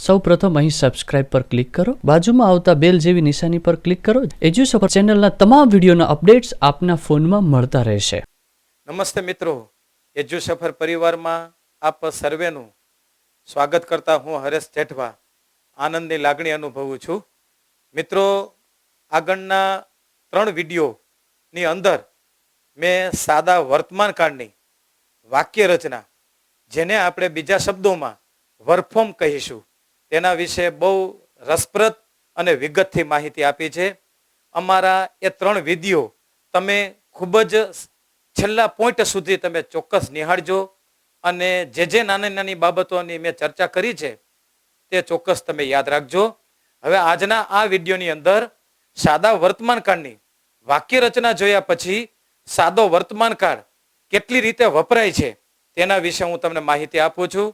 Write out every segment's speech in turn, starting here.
સૌપ્રથમ અહીં સબસ્ક્રાઇબ પર ક્લિક કરો, બાજુમાં આવતા બેલ જેવી નિશાની પર ક્લિક કરો. એજ્યુસફર ચેનલના તમામ વિડીયોના અપડેટ્સ આપના ફોનમાં મળતા રહેશે. નમસ્તે મિત્રો, એજ્યુસફર પરિવારમાં આપ સર્વેનું સ્વાગત કરતા હું હરેશ જેઠવા આનંદની લાગણી અનુભવું છું. મિત્રો, આગળના 3 વિડીયોની અંદર મેં સાદા વર્તમાન કાળની વાક્ય રચના, જેને આપણે બીજા શબ્દોમાં વર્કફોર્મ કહીશું, તેના વિશે બહુ રસપ્રદ અને વિગતથી માહિતી આપી છે. અમારા એ 3 વિડીયો તમે ખૂબ જ છેલ્લા પોઈન્ટ સુધી તમે ચોક્કસ નિહાળજો અને જે નાની નાની બાબતોની મેં ચર્ચા કરી છે તે ચોક્કસ તમે યાદ રાખજો. હવે આજના આ વિડીયોની અંદર સાદા વર્તમાનકાળની વાક્ય રચના જોયા પછી સાદો વર્તમાનકાળ કેટલી રીતે વપરાય છે તેના વિશે હું તમને માહિતી આપું છું.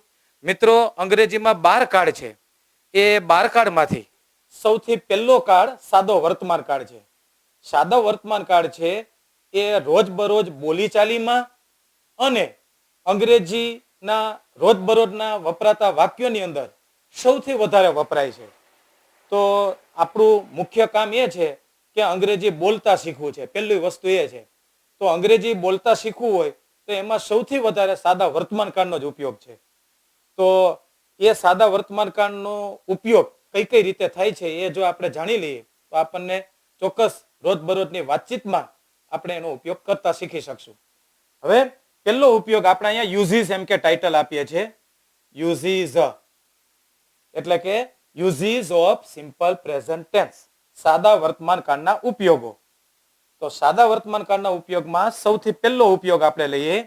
મિત્રો, અંગ્રેજીમાં 12 કાળ છે. એ 12 કાળમાંથી સૌથી પહેલો કાળ સાદો વર્તમાન કાળ છે. સાદો વર્તમાન કાળ છે એ રોજબરોજ બોલીચાલીમાં અને અંગ્રેજીના રોજબરોજના વપરાતા વાક્યોની અંદર સૌથી વધારે વપરાય છે. તો આપણું મુખ્ય કામ એ છે કે અંગ્રેજી બોલતા શીખવું છે. પહેલી વસ્તુ એ છે. તો અંગ્રેજી બોલતા શીખવું હોય તો એમાં સૌથી વધારે સાદા વર્તમાન કાળનો જ ઉપયોગ છે. તો એ સાદા વર્તમાન કાળનો ઉપયોગ કઈ કઈ રીતે થાય છે એ જો આપણે જાણી લઈએ તો આપણને ચોક્કસ રોજબરોજની વાતચીતમાં આપણે એનો ઉપયોગ કરતા શીખી શકશું. હવે પહેલો ઉપયોગ આપણે અહીંયા યુઝીસ એમ કે ટાઇટલ આપીએ છીએ. યુઝીસ એટલે કે uses of simple present tense, સાદા વર્તમાન કાળના ઉપયોગો. તો સાદા વર્તમાન કાળના ઉપયોગમાં સૌથી પહેલો ઉપયોગ આપણે લઈએ.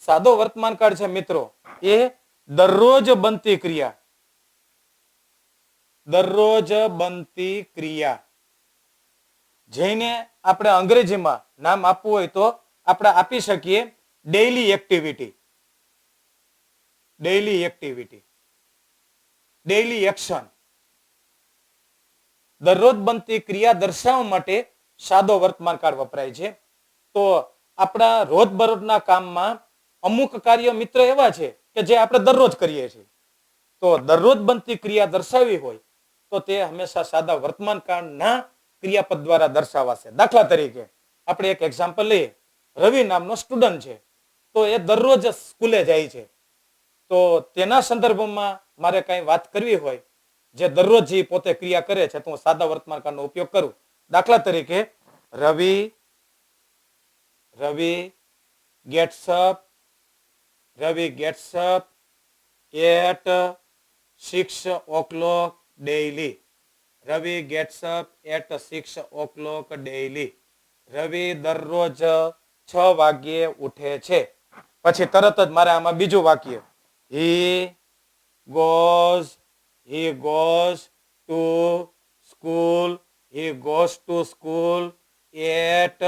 સાદો વર્તમાન કાળ છે મિત્રો, એ દરરોજ બનતી ક્રિયા. દરરોજ બનતી ક્રિયા જેને આપણે અંગ્રેજીમાં નામ આપવું હોય તો આપણે આપી શકીએ daily activity, daily activity, daily action. દરરોજ બનતી ક્રિયા દર્શાવવા માટે સાદો વર્તમાન કાળ વપરાય છે. તો આપણા રોજબરોજના કામમાં અમુક કાર્ય મિત્ર એવા છે કે જે આપણે દરરોજ કરીએ છીએ. તો દરરોજ બનતી ક્રિયા દર્શાવવી હોય તો તે હંમેશા સાદા વર્તમાન કાળના ક્રિયાપદ દ્વારા દર્શાવાશે. દાખલા તરીકે આપણે એક એક્ઝામ્પલ લઈએ. રવિ નામનો સ્ટુડન્ટ છે, તો એ દરરોજ સ્કૂલે જાય છે. તો તેના સંદર્ભમાં મારે કઈ વાત કરવી હોય જે દરરોજ જે પોતે ક્રિયા કરે છે તો હું સાદા વર્તમાન કાળનો ઉપયોગ કરું. દાખલા તરીકે રવિ gets up at 6 o'clock daily. Ravi gets up at 6 o'clock daily. રવિ દરરોજ 6 વાગ્યે ઉઠે છે. પછી તરત જ મારે આમાં બીજું વાક્ય, he goes to school. He goes to school at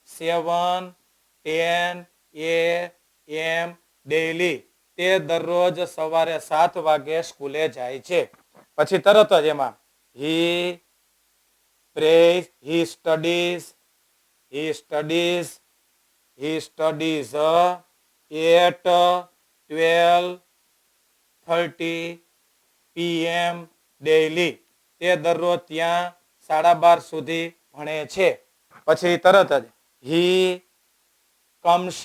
7:10 a.m. daily. તે દરરોજ સવારે 7 વાગે સ્કૂલે જાય છે. પછી તરત જ એમાં he prays, he studies at 12:30 p.m. daily. તે દરરોજ ત્યાં 12:30 સુધી ભણે છે. પછી તરત જ he comes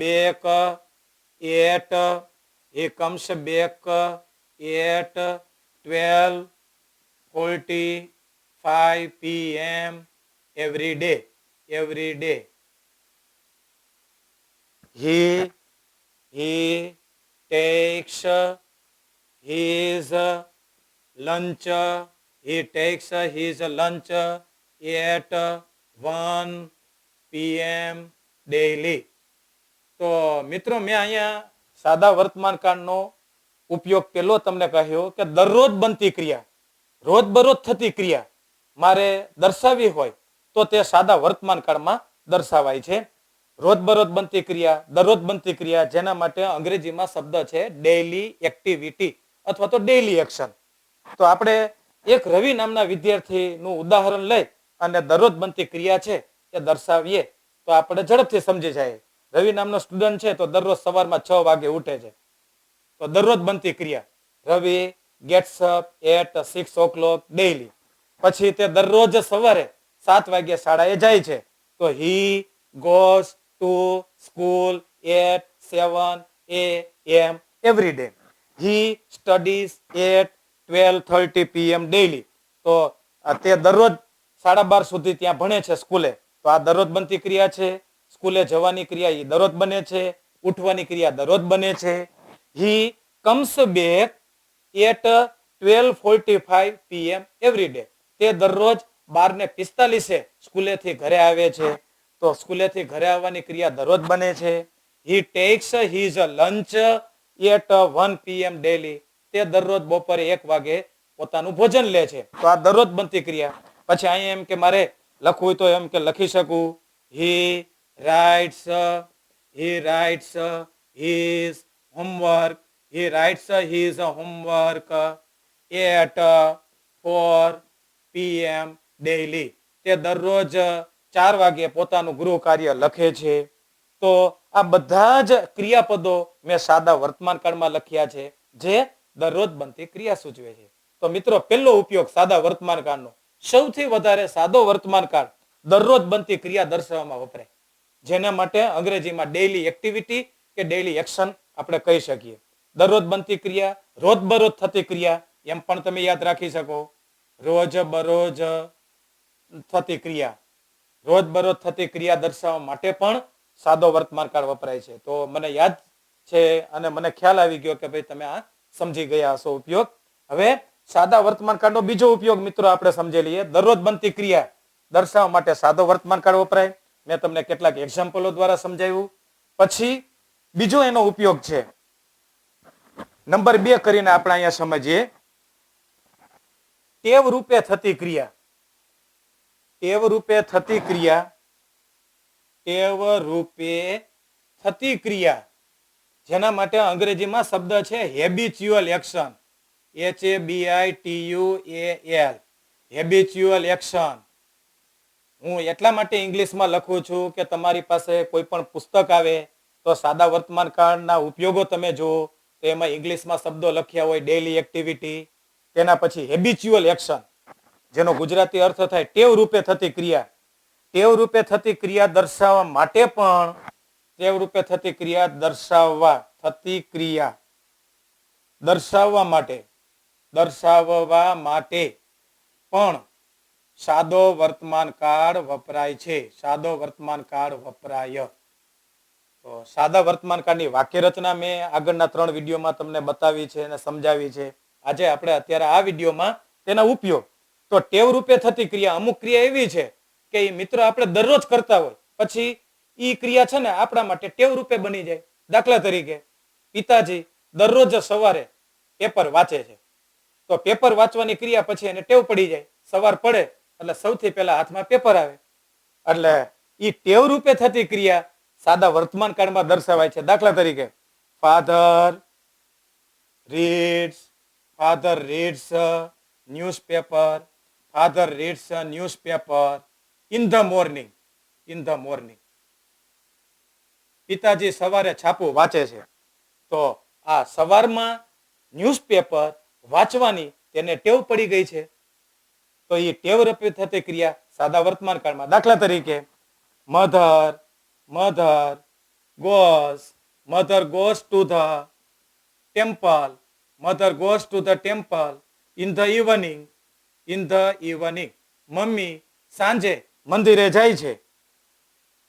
back at 12:45 p.m. every day. He takes his lunch at 1 p.m. daily. તો મિત્રો, મેં અહીંયા સાદા વર્તમાન કાળનો ઉપયોગ પેલો તમને કહ્યો કે દરરોજ બનતી ક્રિયા, રોજબરોજ થતી ક્રિયા મારે દર્શાવવી હોય તો તે સાદા વર્તમાન કાળમાં દર્શાવાય છે. રોજબરોજ બનતી ક્રિયા, દરરોજ બનતી ક્રિયા, જેના માટે અંગ્રેજીમાં શબ્દ છે ડેઇલી એક્ટિવિટી અથવા તો ડેઇલી એક્શન. તો આપણે એક રવિ નામના વિદ્યાર્થીનું ઉદાહરણ લઈ અને દરરોજ બનતી ક્રિયા છે એ દર્શાવીએ તો આપણે ઝડપથી સમજી જાય. રવિ નામનો સ્ટુડન્ટ છે તો દરરોજ સવારમાં 6 વાગે ઉઠે છે. તો દરરોજ બનતી ક્રિયા રવિ gets up at 6 o'clock daily. પછી તે દરરોજ સવારે 7 વાગ્યે શાળાએ જાય છે. તો he goes to school at 7 a.m. every day. He studies at 12:30 p.m. daily. તો તે દરરોજ 12:30 સુધી ત્યાં ભણે છે સ્કૂલે. તો આ દરરોજ બનતી ક્રિયા છે. સ્કૂલે જવાની ક્રિયા એ દરરોજ બને છે. ઉઠવાની ક્રિયા દરરોજ બને છે. he comes back at 12:45 p.m. every day. તે દરરોજ 12:45 સ્કૂલેથી ઘરે આવે છે. તો સ્કૂલેથી ઘરે આવવાની ક્રિયા દરરોજ બને છે. he takes his lunch at 1 p.m. daily. તે દરરોજ બપોરે 1 વાગે પોતાનું ભોજન લે છે. તો આ દરરોજ બનતી ક્રિયા. પછી અહીંયા એમ કે મારે લખવું હોય તો એમ કે લખી શકું he writes his homework. He writes his homework at 4 p.m. daily. તે દરરોજ 4 વાગે પોતાનું ગૃહ કાર્ય લખે છે. તો આ બધા જ ક્રિયાપદો મેં સાદા વર્તમાન કાળમાં લખ્યા છે જે દરરોજ બનતી ક્રિયા સૂચવે છે. તો મિત્રો પહેલો ઉપયોગ સાદા વર્તમાન કાળનો, સૌથી વધારે સાદો વર્તમાન કાળ દરરોજ બનતી ક્રિયા દર્શાવવામાં વપરાય, જેના માટે અંગ્રેજીમાં ડેઇલી એક્ટિવિટી કે ડેઇલી એક્શન આપણે કહી શકીએ. દરરોજ બનતી ક્રિયા, રોજબરોજ થતી ક્રિયા એમ પણ તમે યાદ રાખી શકો. રોજ બરોજ થતી ક્રિયા, રોજબરોજ થતી ક્રિયા દર્શાવવા માટે પણ સાદો વર્તમાન કાળ વપરાય છે. તો મને યાદ છે અને મને ખ્યાલ આવી ગયો કે ભાઈ તમે આ સમજી ગયા હશો ઉપયોગ. હવે સાદા વર્તમાન કાળનો બીજો ઉપયોગ મિત્રો આપણે સમજી લઈએ. દરરોજ બનતી ક્રિયા દર્શાવવા માટે સાદો વર્તમાન કાળ વપરાય. મેં તમને કેટલાક એક્ઝામ્પલો દ્વારા સમજાવ્યું. પછી બીજો એનો ઉપયોગ છે નંબર 2 કરીને આપણે અહીંયા સમજીએ. ટેવ રૂપે થતી ક્રિયા. ટેવ રૂપે થતી ક્રિયા, ટેવ રૂપે થતી ક્રિયા, જેના માટે અંગ્રેજીમાં શબ્દ છે habitual action. HABITUAL, habitual action. હું એટલા માટે ઇંગ્લિશમાં લખું છું કે તમારી પાસે કોઈ પણ પુસ્તક આવે તો સાદા વર્તમાન કાળના ઉપયોગો તમે જુઓ તો એમાં ઇંગ્લિશમાં શબ્દો લખ્યા હોય ડેઇલી એક્ટિવિટી, તેના પછી હેબિચ્યુઅલ એક્શન, જેનો ગુજરાતી અર્થ થાય ટેવ રૂપે થતી ક્રિયા. ટેવ રૂપે થતી ક્રિયા દર્શાવવા માટે પણ, ટેવ રૂપે થતી ક્રિયા દર્શાવવા માટે પણ સાદો વર્તમાન કાળ વપરાય છે. સાદો વર્તમાન કાળ વપરાય. તો સાદા વર્તમાન કાળની વાક્ય રચના મેં આગળના 3 વિડીયોમાં તમને બતાવી છે અને સમજાવી છે. આજે આપણે અત્યારે આ વિડીયોમાં તેના ઉપયોગ. તો ટેવ રૂપે થતી ક્રિયા, અમુક ક્રિયા એવી છે કે એ મિત્રો આપણે દરરોજ કરતા હોય, પછી ઈ ક્રિયા છે ને આપણા માટે ટેવ રૂપે બની જાય. દાખલા તરીકે પિતાજી દરરોજ સવારે પેપર વાંચે છે. તો પેપર વાંચવાની ક્રિયા પછી એને ટેવ પડી જાય. સવાર પડે એટલે સૌથી પહેલા હાથમાં પેપર આવે. એટલે ઈ ટેવ રૂપે થતી ક્રિયા સાદા વર્તમાન કાળમાં દર્શાવાય છે. દાખલા તરીકે father reads newspaper. Father reads newspaper in the morning. પિતાજી સવારે છાપું વાંચે છે. તો આ સવારમાં ન્યૂઝપેપર વાંચવાની તેને ટેવ પડી ગઈ છે. તો એ ટેવ રૂપે થતી ક્રિયા સાદા વર્તમાન કાળમાં. દાખલા તરીકે mother goes to the temple. Mother goes to the temple in the evening. Mummy સાંજે મંદિરે જાય છે.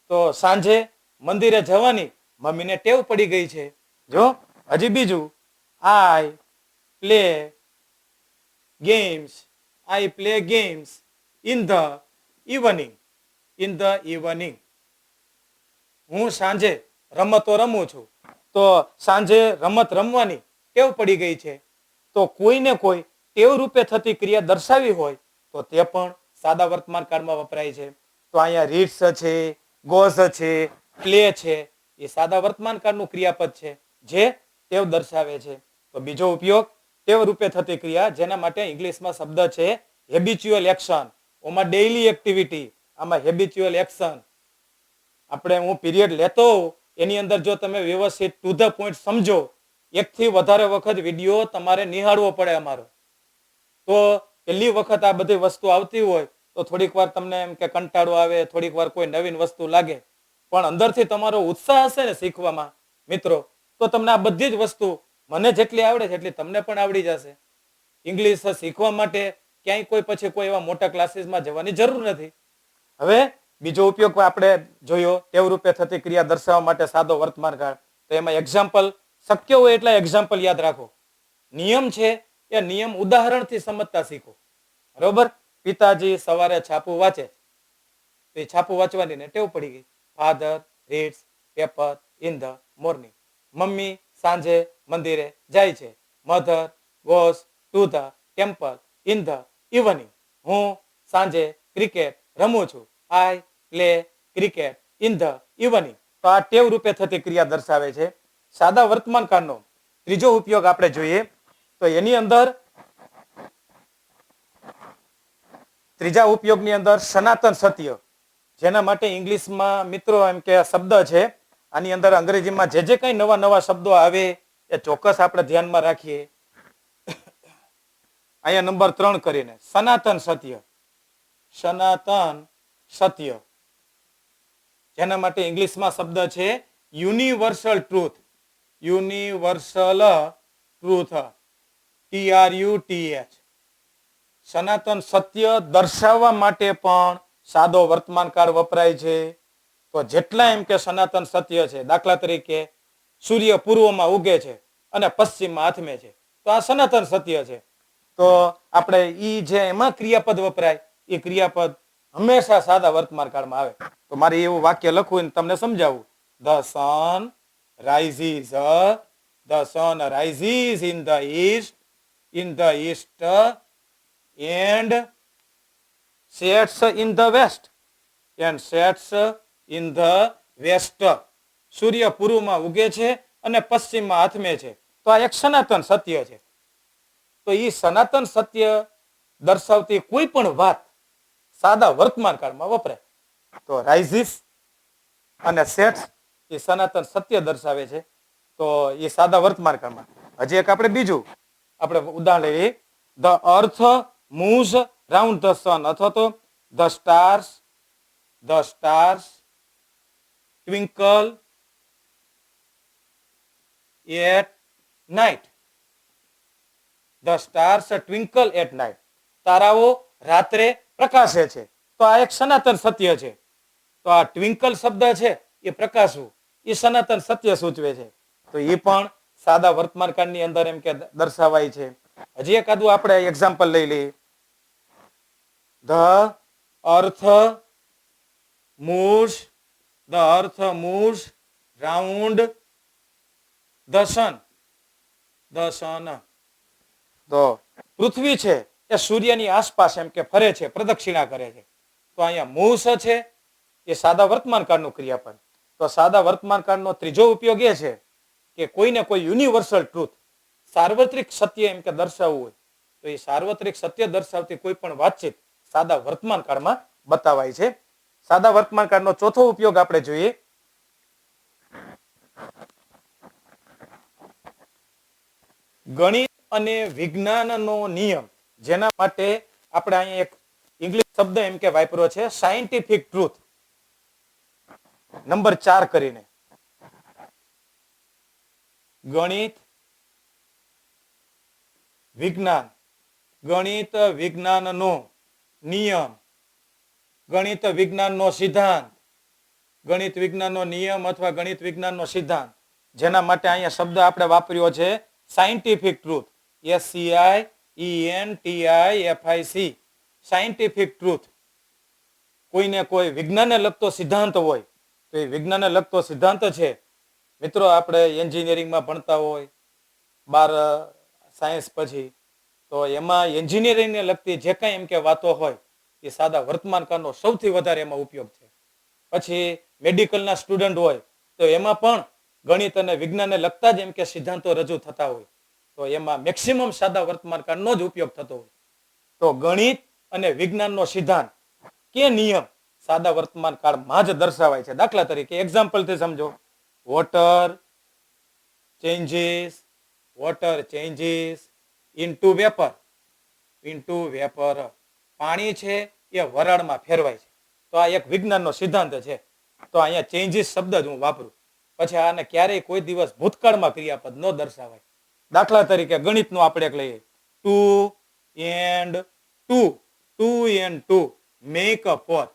તો સાંજે મંદિરે જવાની મમ્મીને ટેવ પડી ગઈ છે. જો હજી બીજું, I play games in the evening. હું સાંજે રમતો રમું છું. તો સાંજે રમત રમવાની ટેવ પડી ગઈ છે. તો કોઈને કોઈ ટેવ રૂપે થતી ક્રિયા દર્શાવી હોય તો તે પણ સાદા વર્તમાન કાળમાં વપરાય છે. તો અહીંયા રીડ્સ છે, ગોઝ છે, પ્લે છે, એ સાદા વર્તમાન કાળનું ક્રિયાપદ છે જે ટેવ દર્શાવે છે. તો બીજો ઉપયોગ ટેવ રૂપે થતી ક્રિયા, જેના માટે ઇંગ્લિશમાં શબ્દ છે હેબિચ્યુઅલ એક્શન. ઓમાં ડેઇલી એક્ટિવિટી, આમાં હેબિચ્યુઅલ એક્શન. આપણે હું પીરિયડ લેતો એની અંદર જો તમે વ્યવસ્થિત ટુ ધ પોઈન્ટ સમજો, એકથી વધારે વખત વિડીયો તમારે નિહાળવો પડે અમારો. તો પહેલી વખત આ બધી વસ્તુ આવતી હોય તો થોડીક વાર તમને એમ કે કંટાળો આવે, થોડીક વાર કોઈ નવીન વસ્તુ લાગે, પણ અંદરથી તમારો ઉત્સાહ હશે ને શીખવામાં મિત્રો, તો તમને આ બધી જ વસ્તુ મને જેટલી આવડે છે એટલી તમને પણ આવડી જશે. ઇંગ્લિશ શીખવા માટે ક્યાંય કોઈ પછી કોઈ એવા મોટા ક્લાસીસમાં જવાની જરૂર નથી. હવે બીજો ઉપયોગ આપણે જોયો, ટેવ રૂપે થતી ક્રિયા દર્શાવવા માટે સાદો વર્તમાન કાળ. તો એમાં એક્ઝામ્પલ શક્ય હોય એટલા એક્ઝામ્પલ યાદ રાખો. નિયમ છે એ નિયમ ઉદાહરણથી સમજતા શીખો. બરોબર? પિતાજી સવારે છાપું વાંચે, તો એ છાપું વાંચવાની ને ટેવ પડી ગઈ. Father reads paper in the morning. Mummy સાંજે મંદિરે જાય છે. Mother goes to the temple in the evening. હું સાંજે ક્રિકેટ રમું છું. I play cricket in the evening. તો આ ટેવ રૂપે થતી ક્રિયા દર્શાવે છે. સાદા વર્તમાન કાળનો ત્રીજો ઉપયોગ આપણે જોઈએ તો એની અંદર ત્રીજા ઉપયોગની અંદર સનાતન સત્ય, જેના માટે ઇંગ્લિશમાં મિત્રો એમ કે શબ્દ છે, આની અંદર અંગ્રેજીમાં જે જે કઈ નવા નવા શબ્દો આવે એ ચોક્કસ આપણે ધ્યાનમાં રાખીએ. અહીંયા નંબર 3 કરીને સનાતન સત્ય. સનાતન સત્ય, જેના માટે ઇંગ્લિશમાં શબ્દ છે universal truth. Universal truth, TRUTH. સનાતન સત્ય દર્શાવવા માટે પણ સાદો વર્તમાન કાળ વપરાય છે. તો જેટલા એમ કે સનાતન સત્ય છે, દાખલા તરીકે સૂર્ય પૂર્વમાં ઉગે છે અને પશ્ચિમમાં આથમે છે, તો આ સનાતન સત્ય છે. તો આપણે ઈ જે એમાં ક્રિયાપદ વપરાય એ ક્રિયાપદ હંમેશા સાદા વર્તમાન કાળમાં આવે. તો મારે એવું વાક્ય લખવું તમને સમજાવું. The sun rises, the sun rises in the East, in the East and sets in the west, and sets in the west. સૂર્ય પૂર્વમાં ઉગે છે અને પશ્ચિમમાં આથમે છે. તો આ એક સનાતન સત્ય છે. તો એ સનાતન સત્ય દર્શાવતી કોઈ પણ વાત સાદા વર્તમાન કાળમાં વપરાય. તો રાઇઝિસ અને સેટ્સ એ સનાતન સત્ય દર્શાવે છે, તો એ સાદા વર્તમાન કાળમાં. હજી એક આપણે બીજું આપણે ઉદાહરણ લઈએ. The earth moves round the sun, અથવા તો the stars twinkle at night. The stars twinkle at night. તારાઓ રાત્રે પ્રકાશે છે. તો આ એક સનાતન સત્ય છે. તો આ ટ્વિંકલ શબ્દ છે એ પ્રકાશવું, એ સનાતન સત્ય સૂચવે છે. તો એ પણ સાદા વર્તમાન કાળની અંદર એમ કે દર્શાવાય છે. હજી એકાદું આપણે એક્ઝામ્પલ લઈ લઈએ. The earth moves round the sun. The sun. તો પૃથ્વી છે એ સૂર્યની આસપાસ એમ કે ફરે છે, પ્રદક્ષિણા કરે છે. તો અહીંયા મૂવ્સ છે એ સાદા વર્તમાન કાળનું ક્રિયાપદ. તો સાદા વર્તમાન કાળનો ત્રીજો ઉપયોગ એ છે કે કોઈને કોઈ યુનિવર્સલ ટ્રુથ, સાર્વત્રિક સત્ય એમ કે દર્શાવવું હોય તો એ સાર્વત્રિક સત્ય દર્શાવતી કોઈ પણ વાતચીત સાદા વર્તમાન કાળમાં બતાવાય છે. સાદા વર્તમાન કાળનો ચોથો ઉપયોગ આપણે જોઈએ. ગણિત અને વિજ્ઞાનનો નિયમ, જેના માટે આપણે અહીંયા એક ઇંગ્લિશ શબ્દ એમ કે વાપર્યો છે સાયન્ટિફિક ટ્રુથ. નંબર 4 કરીને ગણિત વિજ્ઞાન, ગણિત વિજ્ઞાનનો નિયમ, ગણિત વિજ્ઞાનનો સિદ્ધાંત, ગણિત વિજ્ઞાનનો નિયમ અથવા ગણિત વિજ્ઞાનનો સિદ્ધાંત, જેના માટે અહીંયા શબ્દ આપણે વાપર્યો છે scientific truth. SCIENTIFIC. Scientific truth. કોઈને કોઈ વિજ્ઞાનને લગતો સિદ્ધાંત હોય તો એ વિજ્ઞાનને લગતો સિદ્ધાંત છે. મિત્રો આપણે એન્જિનિયરિંગમાં ભણતા હોય 12 સાયન્સ પછી, તો એમાં એન્જિનિયરિંગને લગતી જે કાંઈ એમ કે વાતો હોય એ સાદા વર્તમાન કાળનો સૌથી વધારે એમાં ઉપયોગ છે. પછી મેડિકલના સ્ટુડન્ટ હોય તો એમાં પણ ગણિત અને વિજ્ઞાનને લગતા જ એમ કે સિદ્ધાંતો રજૂ થતા હોય તો એમાં મેક્સિમમ સાદા વર્તમાન કાળનો જ ઉપયોગ થતો હોય. તો ગણિત અને વિજ્ઞાનનો સિદ્ધાંત કે નિયમ સાદા વર્તમાન કાળમાં જ દર્શાવાય છે. દાખલા તરીકે એક્ઝામ્પલથી સમજો. Water changes water changes into vapour. Into vapour. પાણી છે એ વરાળમાં ફેરવાય છે. તો આ એક વિજ્ઞાનનો સિદ્ધાંત છે. તો અહીંયા ચેન્જીસ શબ્દ જ હું વાપરું. પછી આને ક્યારેય કોઈ દિવસ ભૂતકાળમાં ક્રિયાપદ ન દર્શાવાય. દાખલા તરીકે ગણિતનું આપણે એક લઈએ. 2 and 2. 2 and 2 make a 4.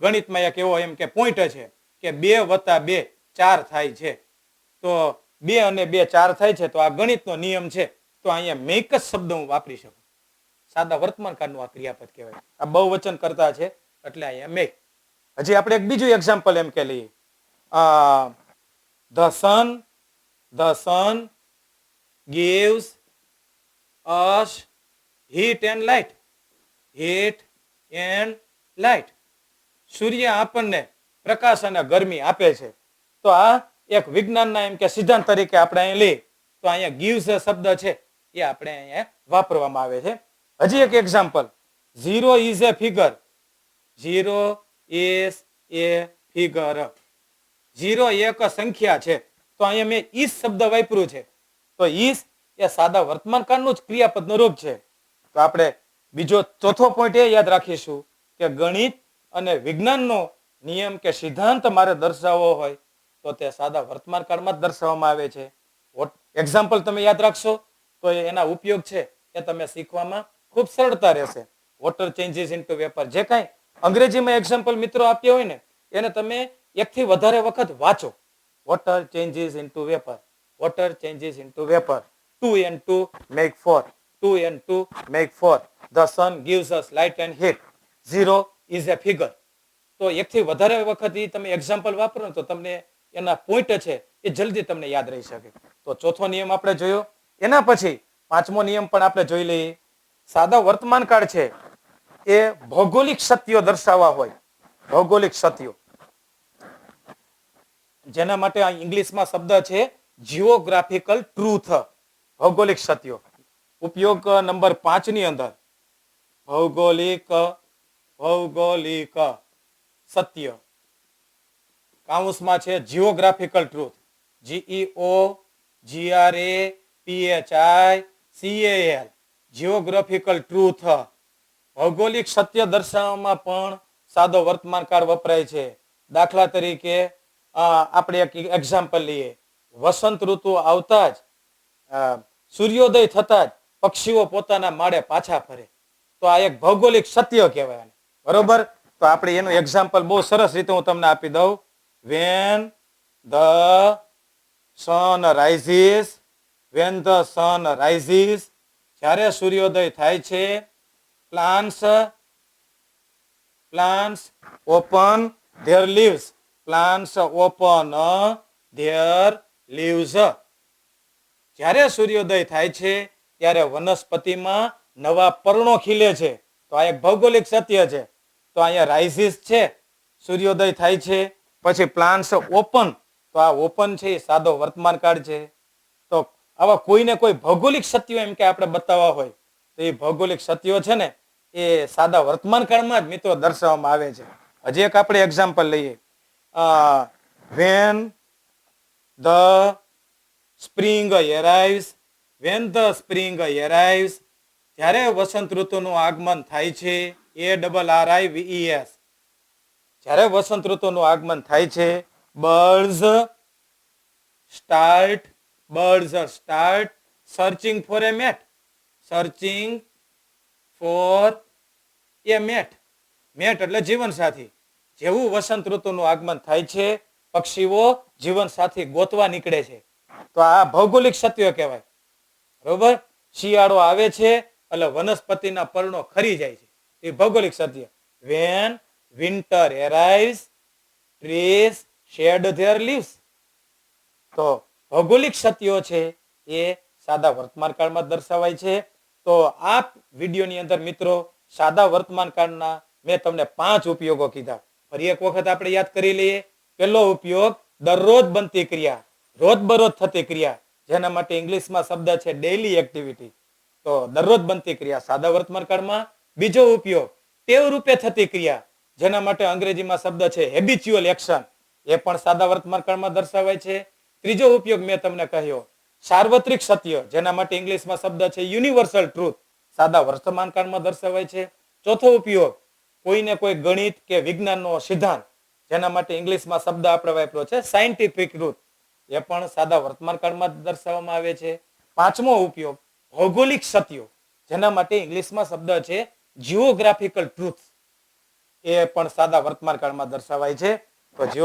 ગણિતમાં એક એવો એમ કે પોઈન્ટ છે કે 2 વત્તા 2 4 થાય છે. તો 2 અને 2 4 થાય છે. તો આ ગણિતનો નિયમ છે. તો અહીંયા મેક જ શબ્દ હું વાપરી શકું. સાદા વર્તમાન કાળનું આ ક્રિયાપદ કહેવાય. આ બહુવચન કરતા છે એટલે અહીંયા મેક. હજી આપણે એક બીજું એક્ઝામ્પલ એમ કે લઈએ. The sun gives us heat and light. Heat and light. સૂર્ય આપણને પ્રકાશ અને ગરમી આપે છે. તો આ એક વિજ્ઞાનના એમ કે સિદ્ધાંત તરીકે આપણે અહીં લઈએ તો અહીંયા gives શબ્દ છે એ આપણે અહીંયા વાપરવામાં આવે છે. હજી એક example. 0 is a figure. 0 is a figure. 0 એક સંખ્યા છે. તો અહીંયા મેં is શબ્દ વાપર્યું છે. તો is એ સાદા વર્તમાન કાળનું જ ક્રિયાપદનું રૂપ છે. તો આપણે બીજો ચોથો પોઈન્ટ એ યાદ રાખીશું કે ગણિત અને વિજ્ઞાનનો નિયમ કે સિદ્ધાંત મારે દર્શાવવો હોય તો તે સાદા વર્તમાન કાળમાં જ દર્શાવવામાં આવે છે. એક્ઝામ્પલ તમે યાદ રાખશો તો એના ઉપયોગ છે એ તમે શીખવામાં ખૂબ સરળતા રહેશે. Water changes into vapour. જે કાંઈ અંગ્રેજીમાં એક્ઝામ્પલ મિત્રો આપ્યા હોય ને એને તમે એકથી વધારે વખત વાંચો. Water changes into vapour. Water changes into vapour. 2 and 2 make 4. 2 and 2 make 4. The sun gives us light and heat. 0 is a figure. તો એકથી વધારે વખત એ તમે એક્ઝામ્પલ વાપરો તો તમને એના પોઈન્ટ છે એ જલ્દી તમને યાદ રહી શકે. તો ચોથો નિયમ આપણે જોયો. એના પછી પાંચમો નિયમ પણ આપણે જોઈ લઈએ. સાદા વર્તમાન કાળ છે એ ભૌગોલિક સત્યો દર્શાવવા હોય. ભૌગોલિક સત્યો જેના માટે આ ઇંગ્લિશમાં શબ્દ છે જીઓગ્રાફિકલ ટ્રુથ. ભૌગોલિક સત્યો. ઉપયોગ નંબર 5 ની અંદર ભૌગોલિક સત્ય કાઉન્સમાં છે geographical truth. GEOGRAPHICAL. Geographical truth. ભૌગોલિક સત્ય દર્શાવવામાં પણ સાદો વર્તમાન કાળ વપરાય છે. દાખલા તરીકે આપણે એક એક્ઝામ્પલ લઈએ. વસંત ઋતુ આવતા જ સૂર્યોદય થતા જ પક્ષીઓ પોતાના માળે પાછા ફરે. તો આ એક ભૌગોલિક સત્ય કહેવાય. બરોબર. તો આપણે એનું એક્ઝામ્પલ બહુ સરસ રીતે હું તમને આપી દઉં. When the sun rises. When the sun rises. જ્યારે સૂર્યોદય થાય છે. Plants open their leaves. Plants open their leaves. જ્યારે સૂર્યોદય થાય છે ત્યારે વનસ્પતિમાં નવા પર્ણો ખીલે છે. તો આ એક ભૌગોલિક સત્ય છે. તો અહીંયા રાઇઝિસ છે, સૂર્યોદય થાય છે. પછી પ્લાન્ટ્સ ઓપન. તો આ ઓપન છે એ સાદો વર્તમાન કાળ છે. તો આવા કોઈને કોઈ ભૌગોલિક સત્યો એમ કે આપણે બતાવવા હોય તો એ ભૌગોલિક સત્યો છે ને એ સાદા વર્તમાન કાળમાં જ મિત્રો દર્શાવવામાં આવે છે. હજી એક આપણે એક્ઝામ્પલ લઈએ. When the spring arrives. When the spring arrives. જ્યારે વસંત ઋતુનું આગમન થાય છે. ARRIVES. જ્યારે વસંત ઋતુનું આગમન થાય છે. Birds start searching for a mate. Searching for a mate. Mate એટલે જીવન સાથી. જેવું વસંત ઋતુનું આગમન થાય છે પક્ષીઓ જીવન સાથી ગોતવા નીકળે છે. તો આ ભૌગોલિક સત્ય કહેવાય. બરોબર. શિયાળો આવે છે એટલે વનસ્પતિના પર્ણો ખરી જાય છે. એ ભૌગોલિક સત્ય. When winter arrives, trees shed their leaves. તો ભૌગોલિક સત્યો છે એ સાદા વર્તમાન કાળમાં દર્શાવાય છે. તો આ વિડીયોની અંદર મિત્રો સાદા વર્તમાન કાળના મેં તમને 5 ઉપયોગો કીધા. ફરી એક વખત આપણે યાદ કરી લઈએ. પહેલો ઉપયોગ દરરોજ બનતી ક્રિયા, રોજબરોજ થતી ક્રિયા, જેના માટે ઇંગ્લિશમાં શબ્દ છે ડેઇલી એક્ટિવિટી. તો દરરોજ બનતી ક્રિયા સાદા વર્તમાન કાળમાં. બીજો ઉપયોગ ટેવ રૂપે થતી ક્રિયા, જેના માટે અંગ્રેજીમાં શબ્દ છે હેબિચ્યુઅલ એક્શન. એ પણ સાદા વર્તમાન કાળમાં દર્શાવાય છે. ત્રીજો ઉપયોગ મેં તમને કહ્યો સાર્વત્રિક સત્ય, જેના માટે ઇંગ્લિશમાં શબ્દ છે યુનિવર્સલ ટ્રુથ, સાદા વર્તમાન કાળમાં દર્શાવાય છે. ચોથો ઉપયોગ કોઈને કોઈ ગણિત કે વિજ્ઞાનનો સિદ્ધાંત, જેના માટે ઇંગ્લિશમાં શબ્દ આપણે વાપર્યો છે સાયન્ટિફિક ટ્રુથ, એ પણ સાદા વર્તમાન કાળમાં દર્શાવવામાં આવે છે. પાંચમો ઉપયોગ ભૌગોલિક સત્યો, જેના માટે ઇંગ્લિશમાં શબ્દ છે જીઓગ્રાફિકલ ટ્રુથ, એ પણ સાદા વર્તમાન કાળમાં દર્શાવાય છે. તો